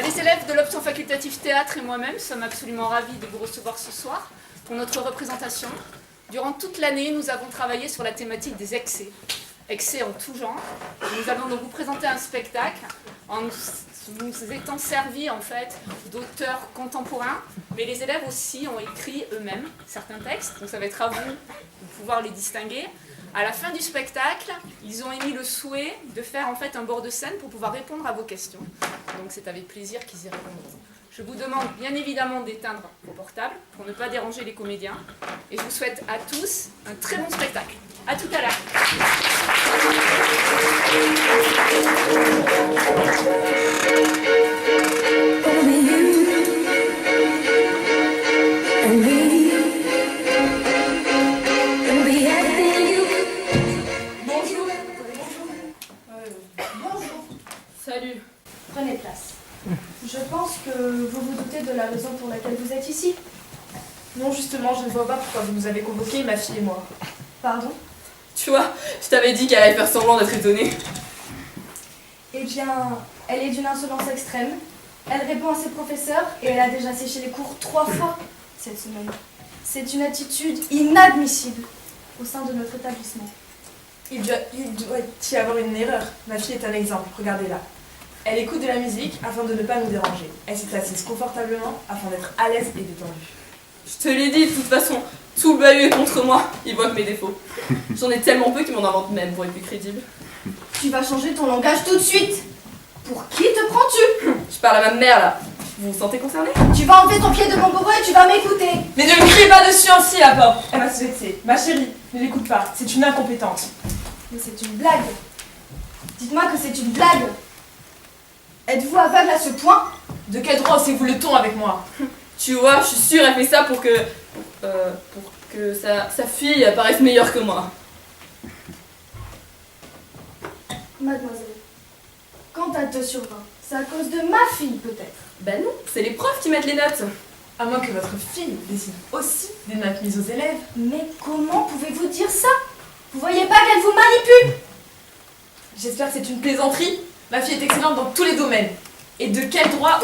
Les élèves de l'option facultative théâtre et moi-même sommes absolument ravis de vous recevoir ce soir pour notre représentation. Durant toute l'année, nous avons travaillé sur la thématique des excès. Excès en tout genre. Nous allons donc vous présenter un spectacle en nous étant servis en fait d'auteurs contemporains, mais les élèves aussi ont écrit eux-mêmes certains textes, donc ça va être à vous de pouvoir les distinguer. À la fin du spectacle, ils ont émis le souhait de faire en fait un bord de scène pour pouvoir répondre à vos questions. Donc c'est avec plaisir qu'ils y répondront. Je vous demande bien évidemment d'éteindre vos portables pour ne pas déranger les comédiens. Et je vous souhaite à tous un très bon spectacle. À tout à l'heure. Bonjour. Salut. Prenez place. Je pense que vous vous doutez de la raison pour laquelle vous êtes ici. Non, justement, je ne vois pas pourquoi vous nous avez convoqués, ma fille et moi. Pardon? Tu vois, je t'avais dit qu'elle allait faire semblant d'être étonnée. Eh bien, elle est d'une insolence extrême. Elle répond à ses professeurs et elle a déjà séché les cours 3 fois cette semaine. C'est une attitude inadmissible au sein de notre établissement. Il doit y avoir une erreur. Ma fille est un exemple, regardez-la. Elle écoute de la musique afin de ne pas nous déranger. Elle s'est assise confortablement afin d'être à l'aise et détendue. Je te l'ai dit, de toute façon, tout le bahut est contre moi. Il voit que mes défauts. J'en ai tellement peu qu'ils m'en inventent même pour être plus crédible. Tu vas changer ton langage tout de suite. Pour qui te prends-tu? Je parle à ma mère là. Vous vous sentez concerné? Tu vas enlever ton pied de mon bourreau et tu vas m'écouter. Mais ne me criez pas dessus ainsi, la pauvre. Elle va se vexer. Ma chérie, ne l'écoute pas. C'est une incompétente. Mais c'est une blague. Dites-moi que c'est une blague. Êtes-vous aveugle à ce point? De quel droit osez-vous le ton avec moi? Tu vois, je suis sûre, elle fait ça pour que sa fille paraisse meilleure que moi. Mademoiselle, quand t'as 2 sur 20, c'est à cause de ma fille peut-être. Ben non, c'est les profs qui mettent les notes. À moins que votre fille décide aussi des notes mises aux élèves. Mais comment pouvez-vous dire ça? Vous voyez pas qu'elle vous manipule? J'espère que c'est une plaisanterie. Ma fille est excellente dans tous les domaines. Et de quel droit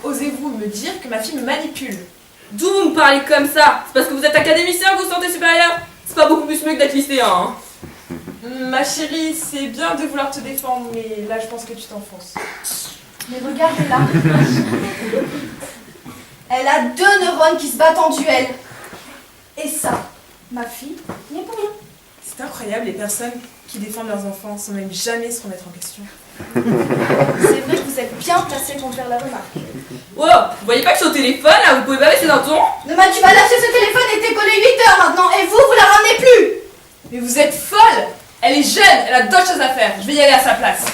osez-vous me dire que ma fille me manipule? D'où vous me parlez comme ça? C'est parce que vous êtes académicien que vous sentez supérieur? C'est pas beaucoup plus mieux que d'être lycéen, hein. Ma chérie, c'est bien de vouloir te défendre, mais là je pense que tu t'enfonces. Mais regardez-la. Elle a 2 neurones qui se battent en duel. Et ça, ma fille, n'y est pour rien. C'est incroyable, les personnes qui défendent leurs enfants sans même jamais se remettre en question. C'est vrai que vous êtes bien placé pour faire la remarque. Wow, vous voyez pas que je suis au téléphone là? Vous pouvez pas laisser d'un ton? Demain, tu vas lâcher ce téléphone et t'es collé 8 heures maintenant. Et vous la ramenez plus. Mais vous êtes folle! Elle est jeune, elle a d'autres choses à faire. Je vais y aller à sa place.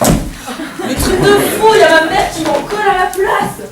Le truc de fou, il y a ma mère qui m'en colle à la place.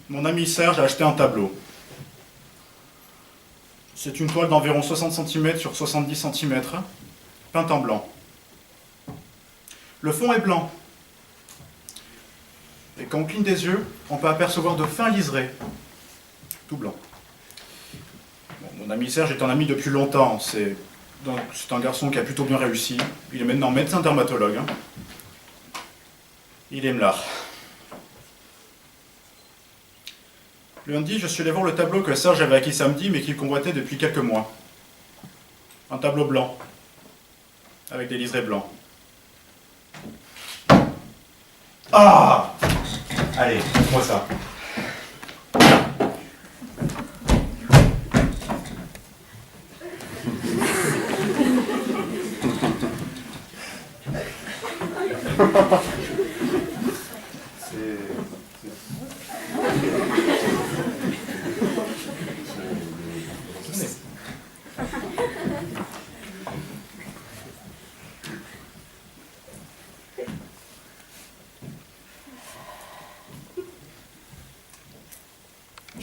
Mon ami Serge a acheté un tableau. C'est une toile d'environ 60 cm sur 70 cm, peinte en blanc. Le fond est blanc. Et quand on cligne des yeux, on peut apercevoir de fins liserés, tout blanc. Bon, mon ami Serge est un ami depuis longtemps. C'est un garçon qui a plutôt bien réussi. Il est maintenant médecin dermatologue. Il aime l'art. Lundi, je suis allé voir le tableau que Serge avait acquis samedi, mais qu'il convoitait depuis quelques mois. Un tableau blanc, avec des liserés blancs. Ah! Allez, montre-moi ça.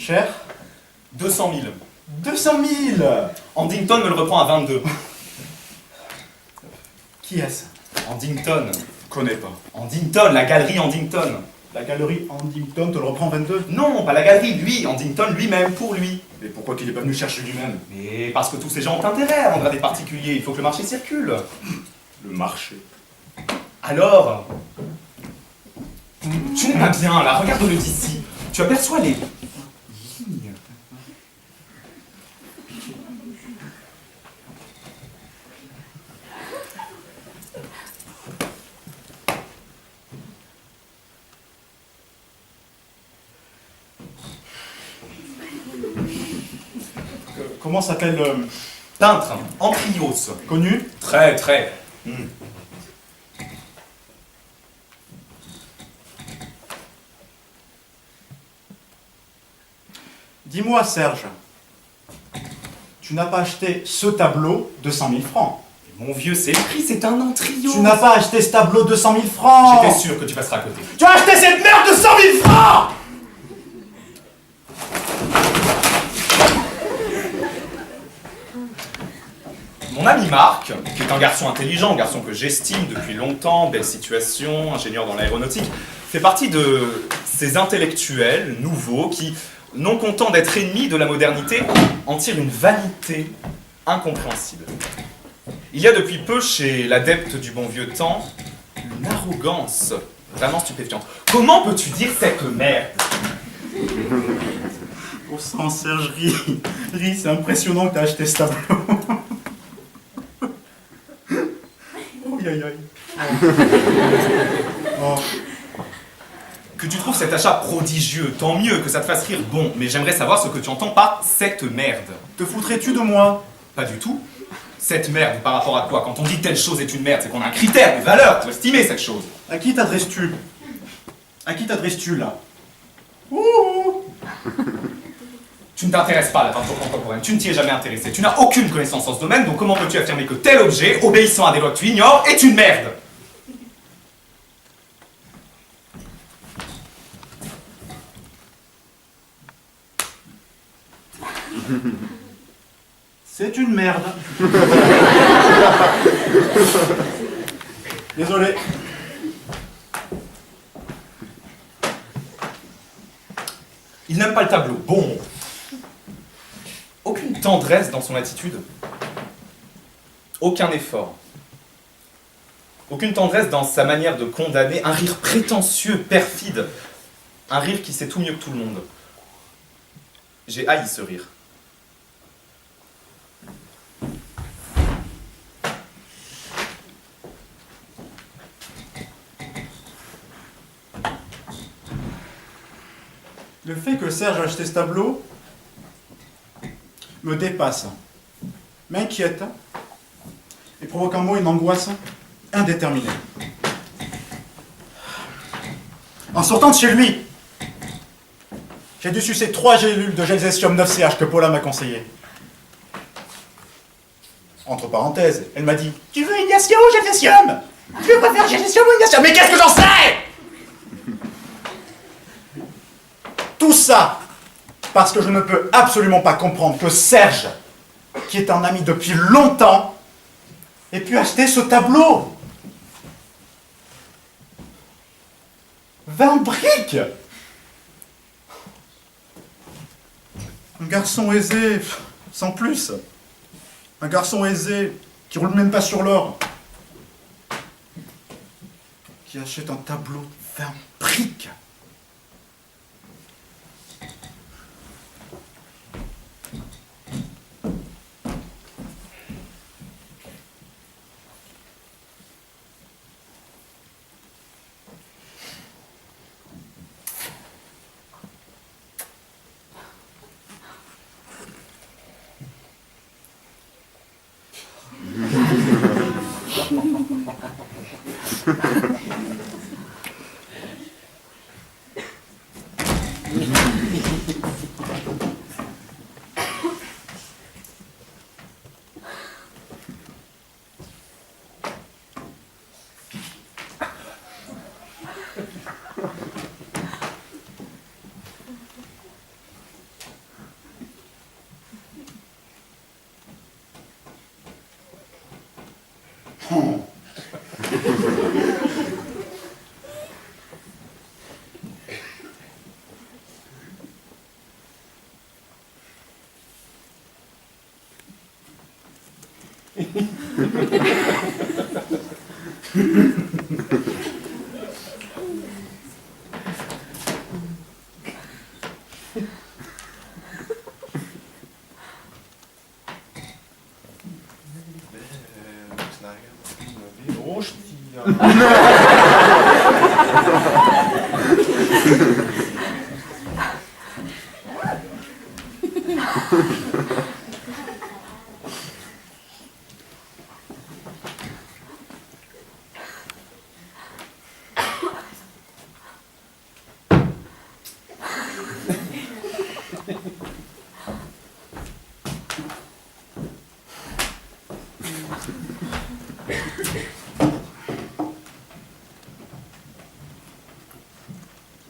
Cher 200 000. 200 000. Andington me le reprend à 22. Qui est-ce? Andington. Connais pas. Andington, la galerie Andington. La galerie Andington te le reprend 22. Non, pas la galerie, lui, Andington lui-même, pour lui. Mais pourquoi qu'il n'est pas venu chercher lui-même? Mais parce que tous ces gens ont intérêt à vendre à des particuliers, il faut que le marché circule. Le marché. Alors, tu n'es pas bien là, regarde-le d'ici. Tu aperçois les lignes. Comment s'appelle Peintre, Amprios. connu? Très, très. Dis-moi, Serge, tu n'as pas acheté ce tableau de 100 000 francs? Mon vieux, c'est le prix, c'est un Amprios. Tu n'as pas acheté ce tableau de 100 000 francs? J'étais sûr que tu passeras à côté. Tu as acheté cette merde de 100 000 francs! Mon ami Marc, qui est un garçon intelligent, un garçon que j'estime depuis longtemps, belle situation, ingénieur dans l'aéronautique, fait partie de ces intellectuels nouveaux qui, non contents d'être ennemis de la modernité, en tirent une vanité incompréhensible. Il y a depuis peu chez l'adepte du bon vieux temps une arrogance vraiment stupéfiante. Comment peux-tu dire cette merde? Au sens, Serge, ris, c'est impressionnant que tu as acheté ce tableau. Aïe aïe aïe. Oh. Que tu trouves cet achat prodigieux, tant mieux que ça te fasse rire, bon, mais j'aimerais savoir ce que tu entends par cette merde. Te foutrais-tu de moi? Pas du tout. Cette merde, par rapport à quoi? Quand on dit telle chose est une merde, c'est qu'on a un critère, une valeur pour estimer cette chose. À qui t'adresses-tu? À qui t'adresses-tu là? Ouh. Tu ne t'intéresses pas à la peinture contemporaine, tu ne t'y es jamais intéressé, tu n'as aucune connaissance en ce domaine, donc comment peux-tu affirmer que tel objet, obéissant à des lois que tu ignores, est une merde? C'est une merde. Désolé. Il n'aime pas le tableau. Bon. Aucune tendresse dans son attitude. Aucun effort. Aucune tendresse dans sa manière de condamner. Un rire prétentieux, perfide. Un rire qui sait tout mieux que tout le monde. J'ai haï ce rire. Le fait que Serge a acheté ce tableau me dépasse, m'inquiète et provoque en moi une angoisse indéterminée. En sortant de chez lui, j'ai dû sucer 3 gélules de gelsésium 9CH que Paula m'a conseillé. Entre parenthèses, elle m'a dit « Tu veux Ignacio ou gelsésium? Tu veux pas faire gelsésium ou Ignacio? Mais qu'est-ce que j'en sais ?» Tout ça parce que je ne peux absolument pas comprendre que Serge, qui est un ami depuis longtemps, ait pu acheter ce tableau. 20 briques. Un garçon aisé, sans plus. Un garçon aisé qui roule même pas sur l'or. Qui achète un tableau de 20 briques.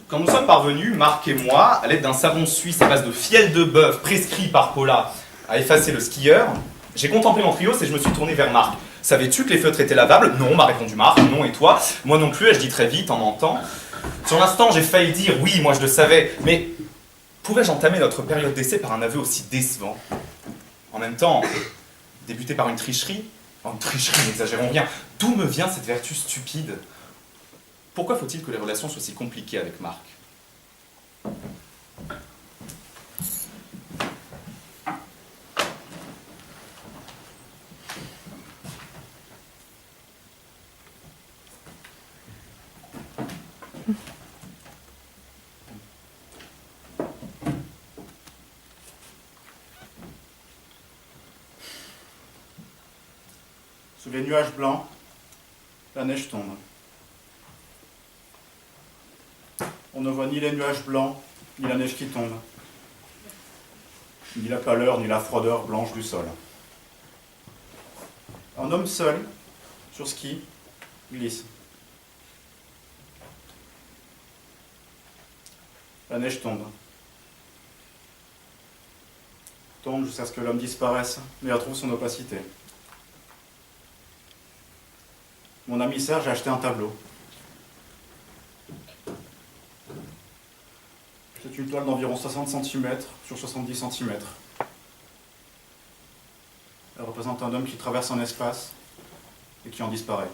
Quand nous sommes parvenus, Marc et moi, à l'aide d'un savon suisse à base de fiel de bœuf prescrit par Paula à effacer le skieur, j'ai contemplé mon trio et je me suis tourné vers Marc. Savais-tu que les feutres étaient lavables? Non, m'a répondu Marc. Non, et toi? Moi non plus, ai-je dit très vite en mentant. Sur l'instant, j'ai failli dire oui, moi je le savais, mais pourrais-je entamer notre période d'essai par un aveu aussi décevant? En même temps, débuter par une tricherie? Une tricherie, n'exagérons rien. D'où me vient cette vertu stupide? Pourquoi faut-il que les relations soient si compliquées avec Marc? Sous les nuages blancs, la neige tombe. On ne voit ni les nuages blancs, ni la neige qui tombe, ni la pâleur, ni la froideur blanche du sol. Un homme seul, sur ski, glisse. La neige tombe. Tombe jusqu'à ce que l'homme disparaisse, mais retrouve son opacité. Mon ami Serge a acheté un tableau. C'est une toile d'environ 60 cm sur 70 cm. Elle représente un homme qui traverse un espace et qui en disparaît.